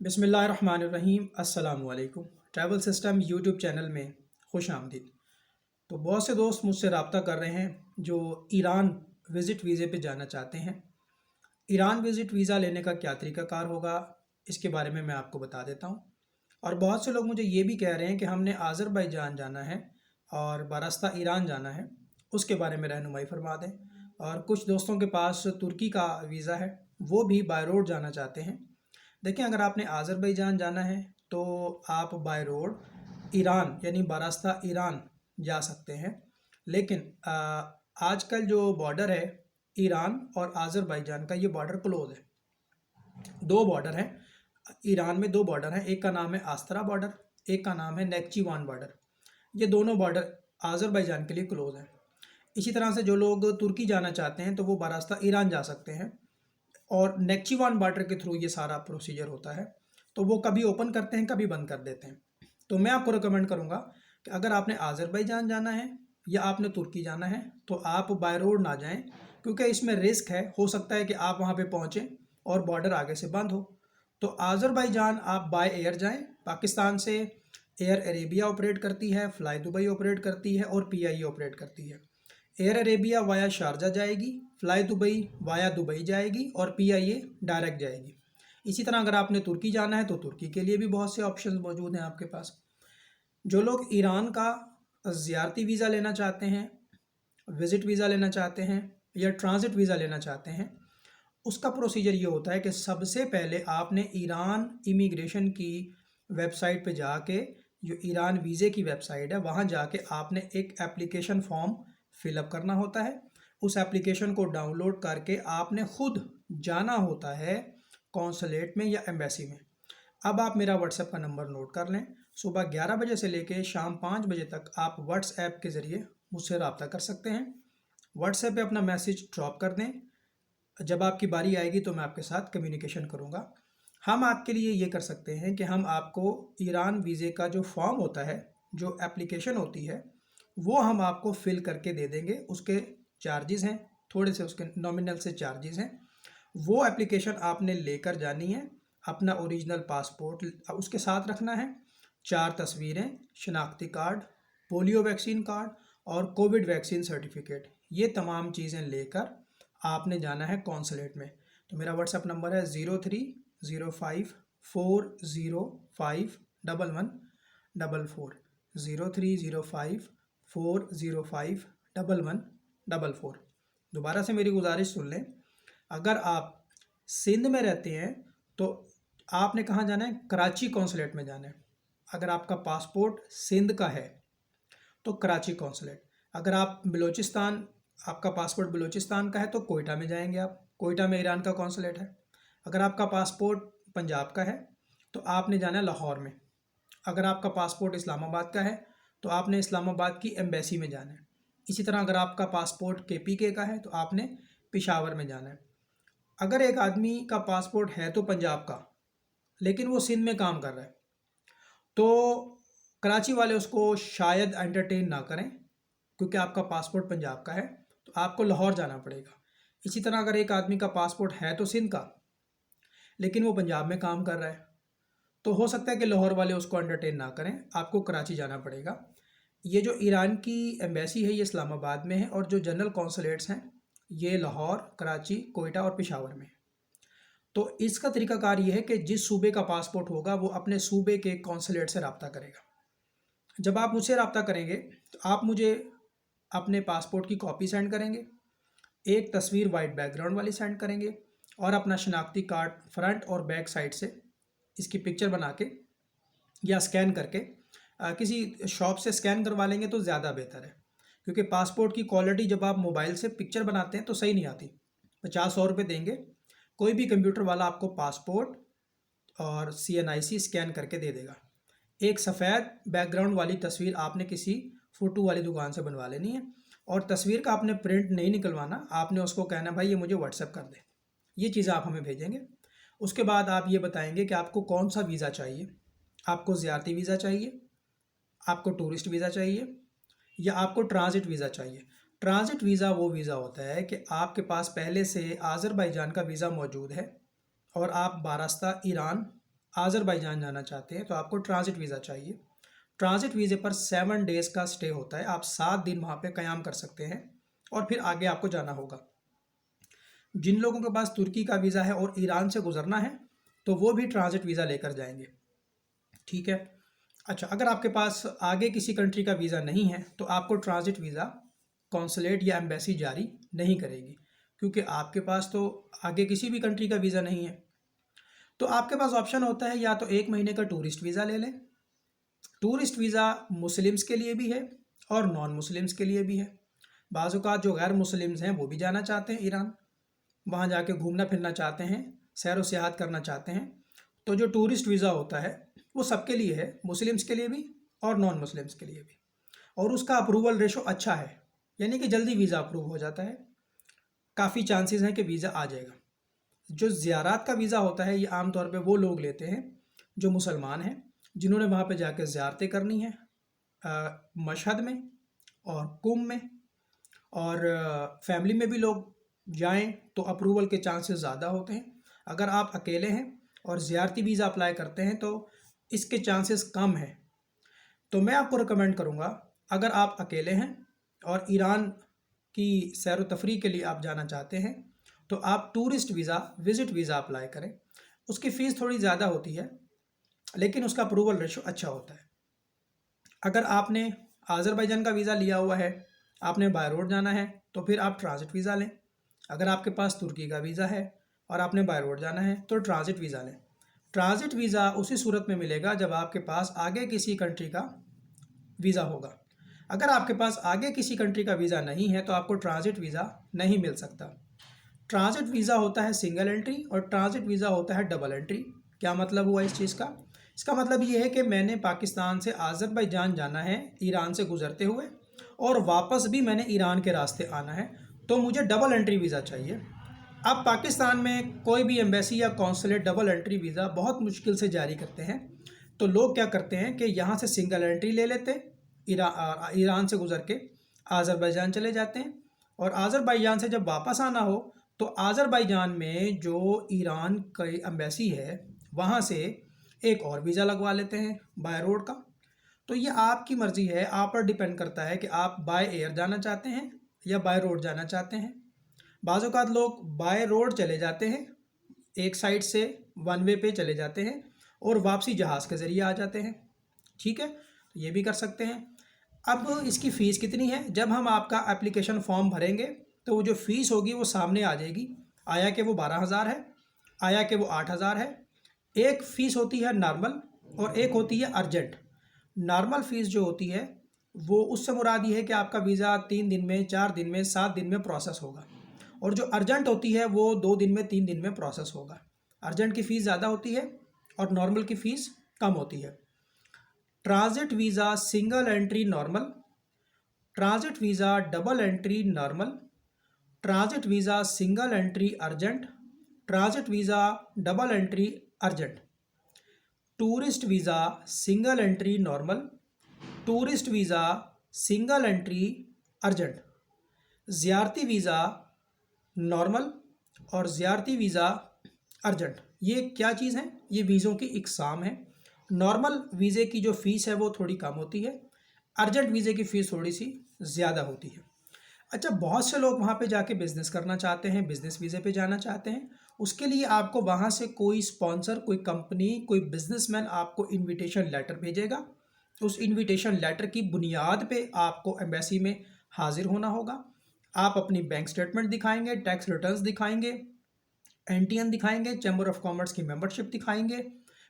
बिस्मिल्लाहिर्रहमानिर्रहीम। अस्सलामु अलैकुम। ट्रैवल सिस्टम यूट्यूब चैनल में खुश आमदीद। तो बहुत से दोस्त मुझसे रब्ता कर रहे हैं जो ईरान विज़िट वीज़े पे जाना चाहते हैं। ईरान विज़िट वीज़ा लेने का क्या तरीक़ाकार होगा, इसके बारे में मैं आपको बता देता हूँ। और बहुत से लोग मुझे ये भी कह रहे हैं कि हमने आज़रबाईजान जाना है और बरास्ता ईरान जाना है, उसके बारे में रहनुमाई फरमा दें। और कुछ दोस्तों के पास तुर्की का वीज़ा है, वो भी बाय रोड जाना चाहते हैं। देखिए, अगर आपने आज़रबाईजान जाना है तो आप बाय रोड ईरान यानी बरास्ता ईरान जा सकते हैं। लेकिन आजकल जो बॉर्डर है ईरान और आज़रबाईजान का, ये बॉर्डर क्लोज है। दो बॉर्डर हैं ईरान में, दो बॉर्डर हैं। एक का नाम है आस्तरा बॉर्डर, एक का नाम है नेक्चीवान बॉर्डर। ये दोनों बॉर्डर आज़रबाईजान के लिए क्लोज हैं। इसी तरह से जो लोग तुर्की जाना चाहते हैं तो वो बरास्ता ईरान जा सकते हैं और नेक्चीवान बॉर्डर के थ्रू ये सारा प्रोसीजर होता है। तो वो कभी ओपन करते हैं, कभी बंद कर देते हैं। तो मैं आपको रिकमेंड करूँगा कि अगर आपने आज़रबाईजान जाना है या आपने तुर्की जाना है तो आप बाय रोड ना जाएं, क्योंकि इसमें रिस्क है, हो सकता है कि आप वहाँ पे पहुँचें और बॉर्डर आगे से बंद हो। तो आज़रबाईजान आप बाय एयर जाएं। पाकिस्तान से एयर अरेबिया ऑपरेट करती है, फ्लाई दुबई ऑपरेट करती है और पीआईए ऑपरेट करती है। एयर अरेबिया वाया शारजा जाएगी, फ्लाई दुबई वाया दुबई जाएगी और पीआईए डायरेक्ट जाएगी। इसी तरह अगर आपने तुर्की जाना है तो तुर्की के लिए भी बहुत से ऑप्शंस मौजूद हैं आपके पास। जो लोग ईरान का ज़ियारती वीज़ा लेना चाहते हैं, विज़िट वीज़ा लेना चाहते हैं या ट्रांज़िट वीज़ा लेना चाहते हैं, उसका प्रोसीजर ये होता है कि सबसे पहले आपने ईरान इमिग्रेशन की वेबसाइट पे जाके, जो ईरान वीज़े की वेबसाइट है, वहाँ जाके आपने एक एप्लीकेशन फॉर्म फिलअप करना होता है। उस एप्लीकेशन को डाउनलोड करके आपने खुद जाना होता है कॉन्सुलेट में या एम्बेसी में। अब आप मेरा व्हाट्सएप का नंबर नोट कर लें। सुबह 11 बजे से लेकर शाम 5 बजे तक आप व्हाट्सएप के ज़रिए मुझसे रब्ता कर सकते हैं। व्हाट्सएप पे अपना मैसेज ड्रॉप कर दें। जब आपकी बारी आएगी तो मैं आपके साथ कम्युनिकेशन करूँगा। हम आपके लिए ये कर सकते हैं कि हम आपको ईरान वीज़े का जो फॉर्म होता है, जो एप्लीकेशन होती है, वो हम आपको फिल करके दे देंगे। उसके चार्जेस हैं, थोड़े से उसके नॉमिनल से चार्जेस हैं। वो एप्लीकेशन आपने लेकर जानी है। अपना ओरिजिनल पासपोर्ट उसके साथ रखना है, 4 तस्वीरें, शनाख्ती कार्ड, पोलियो वैक्सीन कार्ड और कोविड वैक्सीन सर्टिफिकेट, ये तमाम चीज़ें लेकर आपने जाना है कॉन्सुलेट में। तो मेरा व्हाट्सएप नंबर है 030540511144, 030540511144। दोबारा से मेरी गुजारिश सुन लें। अगर आप सिंध में रहते हैं तो आपने कहाँ जाना है? कराची कॉन्सुलेट में जाना है। अगर आपका पासपोर्ट सिंध का है तो कराची कॉन्सुलेट। अगर आप बलूचिस्तान, आपका पासपोर्ट बलूचिस्तान का है तो कोयटा में जाएंगे आप, कोयटा में ईरान का कॉन्सुलेट है। अगर आपका पासपोर्ट पंजाब का है तो आपने जाना है लाहौर में। अगर आपका पासपोर्ट इस्लामाबाद का है तो आपने इस्लामाबाद की एम्बेसी में जाना है। इसी तरह अगर आपका पासपोर्ट केपीके का है तो आपने पेशावर में जाना है। अगर एक आदमी का पासपोर्ट है तो पंजाब का, लेकिन वो सिंध में काम कर रहा है, तो कराची वाले उसको शायद एंटरटेन ना करें, क्योंकि आपका पासपोर्ट पंजाब का है तो आपको लाहौर जाना पड़ेगा। इसी तरह अगर एक आदमी का पासपोर्ट है तो सिंध का, लेकिन वो पंजाब में काम कर रहा है, तो हो सकता है कि लाहौर वाले उसको एंटरटेन ना करें, आपको कराची जाना पड़ेगा। ये जो ईरान की एम्बेसी है ये इस्लामाबाद में है और जो जनरल कॉन्सुलेट्स हैं ये लाहौर, कराची, कोयटा और पेशावर में। तो इसका तरीकाकार ये है कि जिस सूबे का पासपोर्ट होगा वो अपने सूबे के कॉन्सुलेट से रब्ता करेगा। जब आप मुझसे रब्ता करेंगे तो आप मुझे अपने पासपोर्ट की कॉपी सेंड करेंगे, एक तस्वीर वाइट बैकग्राउंड वाली सेंड करेंगे और अपना शनाख्ती कार्ड फ्रंट और बैक साइड से इसकी पिक्चर बना के या स्कैन करके किसी शॉप से स्कैन करवा लेंगे तो ज़्यादा बेहतर है, क्योंकि पासपोर्ट की क्वालिटी जब आप मोबाइल से पिक्चर बनाते हैं तो सही नहीं आती। 50-100 रुपये देंगे, कोई भी कंप्यूटर वाला आपको पासपोर्ट और CNIC स्कैन करके दे देगा। एक सफ़ेद बैकग्राउंड वाली तस्वीर आपने किसी फ़ोटो वाली दुकान से बनवा लेनी है और तस्वीर का आपने प्रिंट नहीं निकलवाना, आपने उसको कहना भाई ये मुझे व्हाट्सएप कर दे। ये चीज़ आप हमें भेजेंगे। उसके बाद आप ये बताएंगे कि आपको कौन सा वीज़ा चाहिए। आपको ज़ियारती वीज़ा चाहिए, आपको टूरिस्ट वीज़ा चाहिए या आपको ट्रांज़िट वीज़ा चाहिए। ट्रांज़िट वीज़ा वो वीज़ा होता है कि आपके पास पहले से आज़रबाईजान का वीज़ा मौजूद है और आप बारास्ता ईरान आज़रबाईजान जाना चाहते हैं तो आपको ट्रांजिट वीज़ा चाहिए। ट्रांजिट वीज़े पर 7 डेज़ का स्टे होता है, आप 7 दिन वहाँ पे क़याम कर सकते हैं और फिर आगे आपको जाना होगा। जिन लोगों के पास तुर्की का वीज़ा है और ईरान से गुजरना है तो वो भी ट्रांजिट वीज़ा लेकर जाएंगे, ठीक है। अच्छा, अगर आपके पास आगे किसी कंट्री का वीज़ा नहीं है तो आपको ट्रांजिट वीज़ा कॉन्सुलेट या एम्बेसी जारी नहीं करेगी, क्योंकि आपके पास तो आगे किसी भी कंट्री का वीज़ा नहीं है। तो आपके पास ऑप्शन होता है या तो 1 महीने का टूरिस्ट वीज़ा ले लें। टूरिस्ट वीज़ा मुस्लिम्स के लिए भी है और नॉन मुस्लिम्स के लिए भी है। बाज़ औक़ात जो गैर मुस्लिम्स हैं वो भी जाना चाहते हैं ईरान, वहाँ जाके घूमना फिरना चाहते हैं, सैर व सियाहत करना चाहते हैं। तो जो टूरिस्ट वीज़ा होता है वो सबके लिए है, मुस्लिम्स के लिए भी और नॉन मुस्लिम्स के लिए भी, और उसका अप्रूवल रेशो अच्छा है, यानी कि जल्दी वीज़ा अप्रूव हो जाता है, काफ़ी चांसेस हैं कि वीज़ा आ जाएगा। जो ज़ियारत का वीज़ा होता है ये आम तौर पे वो लोग लेते हैं जो मुसलमान हैं, जिन्होंने वहाँ पे जाकर ज़ियारतें करनी है मशहद में और कुम में, और फैमिली में भी लोग जाएं तो अप्रूवल के चांसेस ज़्यादा होते हैं। अगर आप अकेले हैं और ज़ियारती वीज़ा अप्लाई करते हैं तो इसके चांसेस कम हैं। तो मैं आपको रिकमेंड करूँगा, अगर आप अकेले हैं और ईरान की सैर व तफरीह के लिए आप जाना चाहते हैं तो आप tourist visa, visit visa apply करें। उसकी फ़ीस थोड़ी ज़्यादा होती है लेकिन उसका अप्रूवल रेशो अच्छा होता है। अगर आपने आज़रबाईजान का वीज़ा लिया हुआ है, आपने बाय रोड जाना है तो फिर आप ट्रांजिट वीज़ा लें। अगर आपके पास तुर्की का वीज़ा है और आपने बाय रोड जाना है तो ट्रांजिट वीज़ा लें। ट्रांजिट वीज़ा उसी सूरत में मिलेगा जब आपके पास आगे किसी कंट्री का वीज़ा होगा। अगर आपके पास आगे किसी कंट्री का वीज़ा नहीं है तो आपको ट्रांजिट वीज़ा नहीं मिल सकता। ट्रांजिट वीज़ा होता है सिंगल एंट्री और ट्रांजिट वीज़ा होता है डबल एंट्री। क्या मतलब हुआ इस चीज़ का? इसका मतलब ये है कि मैंने पाकिस्तान से आज़रबाईजान जाना है ईरान से गुजरते हुए, और वापस भी मैंने ईरान के रास्ते आना है, तो मुझे डबल एंट्री वीज़ा चाहिए। अब पाकिस्तान में कोई भी एम्बेसी या कौंसलेट डबल एंट्री वीज़ा बहुत मुश्किल से जारी करते हैं। तो लोग क्या करते हैं कि यहाँ से सिंगल एंट्री ले लेते, ईरान से गुजर के आज़रबाईजान चले जाते हैं, और आज़रबाईजान से जब वापस आना हो तो आज़रबाईजान में जो ईरान की एम्बेसी है वहाँ से एक और वीज़ा लगवा लेते हैं बाय रोड का। तो ये आपकी मर्ज़ी है, आप पर डिपेंड करता है कि आप बाय एयर जाना चाहते हैं या बाय रोड जाना चाहते हैं। बाज़ औक़ात लोग बाय रोड चले जाते हैं, एक साइड से वन वे पे चले जाते हैं और वापसी जहाज़ के ज़रिए आ जाते हैं, ठीक है, ये भी कर सकते हैं। अब इसकी फ़ीस कितनी है? जब हम आपका एप्लीकेशन फॉर्म भरेंगे तो वो जो फ़ीस होगी वो सामने आ जाएगी, आया कि वो 12,000 है, आया कि वो 8,000 है। एक फ़ीस होती है नॉर्मल और एक होती है अर्जेंट। नॉर्मल फ़ीस जो होती है वो उससे मुराद ये है कि आपका वीज़ा 3 दिन में, 4 दिन में, 7 दिन में प्रोसेस होगा, और जो अर्जेंट होती है वो 2 दिन में, 3 दिन में प्रोसेस होगा। अर्जेंट की फ़ीस ज़्यादा होती है और नॉर्मल की फ़ीस कम होती है। Transit visa single entry normal, transit visa double entry normal, transit visa single entry urgent, transit visa double entry urgent, tourist visa single entry normal, tourist visa single entry urgent, ज़ियारती visa normal और ज़ियारती visa urgent. ये क्या चीज़ है? ये वीज़ों की इकसाम है। Normal वीज़े की जो फ़ीस है वो थोड़ी कम होती है, अर्जेंट वीज़े की फ़ीस थोड़ी सी ज़्यादा होती है। अच्छा, बहुत से लोग वहाँ पे जाके बिज़नेस करना चाहते हैं, बिज़नेस वीज़े पे जाना चाहते हैं। उसके लिए आपको वहाँ से कोई स्पॉन्सर, कोई कंपनी, कोई बिज़नेसमैन आपको इनविटेशन लेटर भेजेगा। उस इनविटेशन लेटर की बुनियाद पे आपको एम्बेसी में हाज़िर होना होगा। आप अपनी बैंक स्टेटमेंट दिखाएंगे, टैक्स रिटर्न्स दिखाएंगे, एनटीएन दिखाएंगे, चैम्बर ऑफ कॉमर्स की मेंबरशिप दिखाएंगे,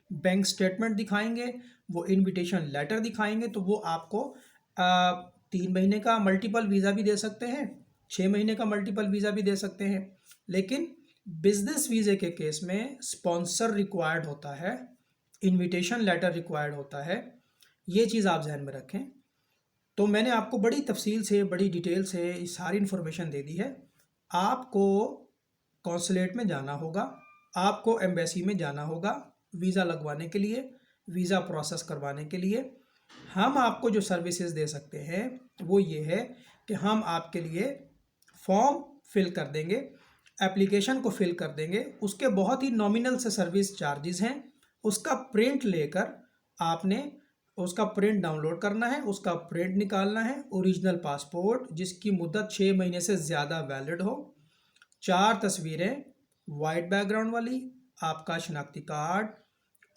बैंक स्टेटमेंट दिखाएंगे, वो इनविटेशन लेटर दिखाएंगे। तो वो आपको 3 महीने का मल्टीपल वीज़ा भी दे सकते हैं, 6 महीने का मल्टीपल वीज़ा भी दे सकते हैं। लेकिन बिजनेस वीज़े के केस में स्पॉन्सर रिक्वायर्ड होता है, इनविटेशन लेटर रिक्वायर्ड होता है। ये चीज़ आप जहन में रखें। तो मैंने आपको बड़ी तफसील से, बड़ी डिटेल से सारी इन्फॉर्मेशन दे दी है। आपको कॉन्सुलेट में जाना होगा, आपको एम्बेसी में जाना होगा वीज़ा लगवाने के लिए, वीज़ा प्रोसेस करवाने के लिए। हम आपको जो सर्विसेज दे सकते हैं वो ये है कि हम आपके लिए फॉर्म फिल कर देंगे, एप्लीकेशन को फिल कर देंगे, उसके बहुत ही नॉमिनल से सर्विस चार्जेस हैं, उसका प्रिंट लेकर आपने उसका प्रिंट डाउनलोड करना है, उसका प्रिंट निकालना है, ओरिजिनल पासपोर्ट जिसकी मुद्दत 6 महीने से ज़्यादा वैलिड हो, 4 तस्वीरें वाइट बैकग्राउंड वाली, आपका शनाख्ती कार्ड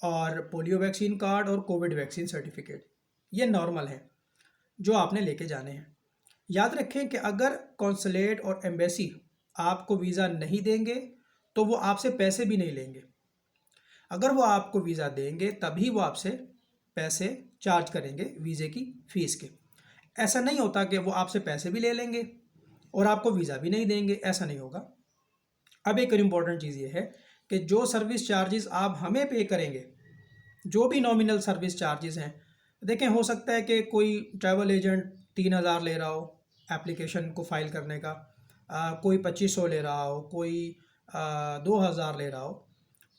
और पोलियो वैक्सीन कार्ड और कोविड वैक्सीन सर्टिफिकेट, ये नॉर्मल है जो आपने लेके जाने हैं। याद रखें कि अगर कौंसलेट और एम्बेसी आपको वीज़ा नहीं देंगे तो वो आपसे पैसे भी नहीं लेंगे। अगर वो आपको वीज़ा देंगे तभी वो आपसे पैसे चार्ज करेंगे वीज़े की फ़ीस के। ऐसा नहीं होता कि वो आपसे पैसे भी ले लेंगे और आपको वीज़ा भी नहीं देंगे, ऐसा नहीं होगा। अब एक इम्पॉर्टेंट चीज़ ये है कि जो सर्विस चार्जेस आप हमें पे करेंगे, जो भी नॉमिनल सर्विस चार्जेस हैं, देखें हो सकता है कि कोई ट्रैवल एजेंट 3,000 ले रहा हो एप्लीकेशन को फ़ाइल करने का, कोई 2500 ले रहा हो, कोई 2,000 ले रहा हो।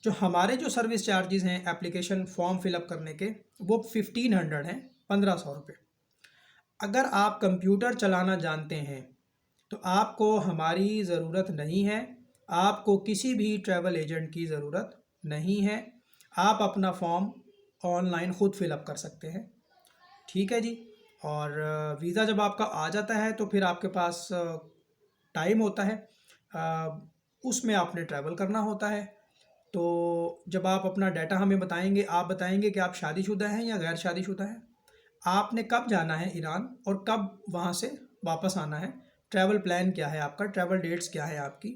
जो हमारे जो सर्विस चार्जेस हैं एप्लीकेशन फॉर्म फिलअप करने के, वो 1500 हैं, 1500 रुपये। अगर आप कंप्यूटर चलाना जानते हैं तो आपको हमारी ज़रूरत नहीं है, आपको किसी भी ट्रैवल एजेंट की ज़रूरत नहीं है, आप अपना फॉर्म ऑनलाइन ख़ुद फिलअप कर सकते हैं। ठीक है जी। और वीज़ा जब आपका आ जाता है तो फिर आपके पास टाइम होता है, उसमें आपने ट्रैवल करना होता है। तो जब आप अपना डाटा हमें बताएंगे, आप बताएंगे कि आप शादीशुदा हैं या गैर शादीशुदा हैं, आपने कब जाना है ईरान और कब वहाँ से वापस आना है, ट्रैवल प्लान क्या है आपका, ट्रैवल डेट्स क्या है आपकी,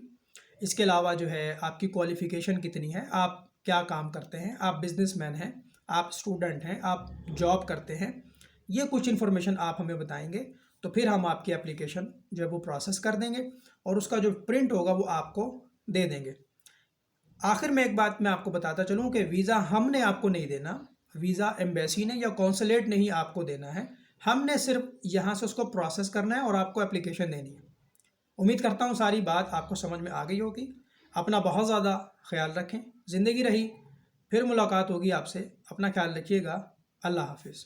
इसके अलावा जो है आपकी क्वालिफ़िकेशन कितनी है, आप क्या काम करते हैं, आप बिजनेसमैन हैं, आप स्टूडेंट हैं, आप जॉब करते हैं, ये कुछ इन्फॉर्मेशन आप हमें बताएंगे तो फिर हम आपकी एप्लीकेशन जो है वो प्रोसेस कर देंगे और उसका जो प्रिंट होगा वो आपको दे देंगे। आखिर में एक बात मैं आपको बताता चलूँ कि वीज़ा हमने आपको नहीं देना, वीज़ा एम्बेसी ने या कौंसलेट ने ही आपको देना है। हमने सिर्फ यहाँ से उसको प्रोसेस करना है और आपको एप्लीकेशन देनी है। उम्मीद करता हूँ सारी बात आपको समझ में आ गई होगी। अपना बहुत ज़्यादा ख्याल रखें। ज़िंदगी रही, फिर मुलाकात होगी आपसे। अपना ख्याल रखिएगा। अल्लाह हाफिज़।